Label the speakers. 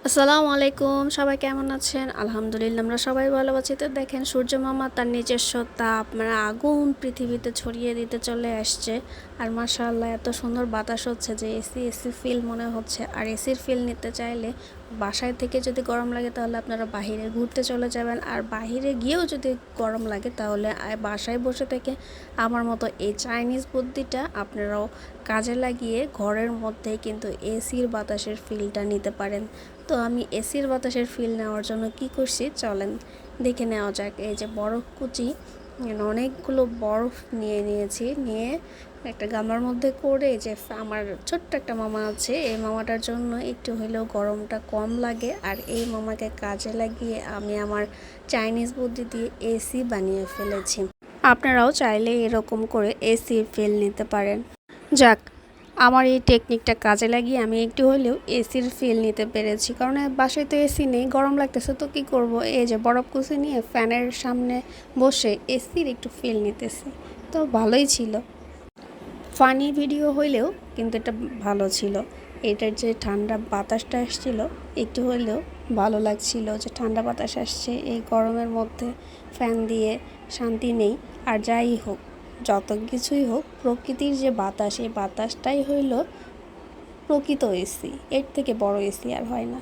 Speaker 1: আসসালামু আলাইকুম, সবাই কেমন আছেন? আলহামদুলিল্লাহ আমরা সবাই ভালো আছি। তো দেখেন সূর্য মামা তার নিজস্ব তাপ মানে আগুন পৃথিবীতে ছড়িয়ে দিতে চলে আসছে। আর মাশাআল্লাহ এত সুন্দর বাতাস হচ্ছে যে এসি ফিল মনে হচ্ছে। আর এসির ফিল নিতে চাইলে বাসায় থেকে যদি গরম লাগে তাহলে আপনারা বাহিরে ঘুরতে চলে যাবেন, আর বাহিরে গিয়েও যদি গরম লাগে তাহলে বাসায় বসে থেকে আমার মতো এই চাইনিজ বুদ্ধিটা আপনারাও কাজে লাগিয়ে ঘরের মধ্যেই কিন্তু এসির বাতাসের ফিলটা নিতে পারেন। তো আমি এসির বাতাসের ফিল নেওয়ার জন্য কি করছি চলেন দেখে নেওয়া যাক। এই যে বরফ কুচি অনেকগুলো বরফ নিয়েছি, নিয়ে একটা গামলার মধ্যে করে যে আমার ছোট্ট একটা মামা আছে, এই মামাটার জন্য একটু হলেও গরমটা কম লাগে, আর এই মামাকে কাজে লাগিয়ে আমি আমার চাইনিজ বুদ্ধি দিয়ে এসি বানিয়ে ফেলেছি। আপনারাও চাইলে এরকম করে এসি ফিল নিতে পারেন। যাক, আমার এই টেকনিকটা কাজে লাগিয়ে আমি একটু হলেও এসির ফিল নিতে পেরেছি, কারণ বাসায় তো এসি নেই, গরম লাগতেছে, তো কী করব, এই যে বরফ কুচি নিয়ে ফ্যানের সামনে বসে এসির একটু ফিল নিতেছি। তো ভালোই ছিল, ফানি ভিডিও হইলেও কিন্তু এটা ভালো ছিল। এটার যে ঠান্ডা বাতাসটা আসছিল একটু হলেও ভালো লাগছিল, যে ঠান্ডা বাতাস আসছে এই গরমের মধ্যে, ফ্যান দিয়ে শান্তি নেই। আর যাই হোক, যত কিছুই হোক, প্রকৃতির যে বাতাস, এই বাতাসটাই হইল প্রকৃত এসি, এর থেকে বড় এসি আর হয় না।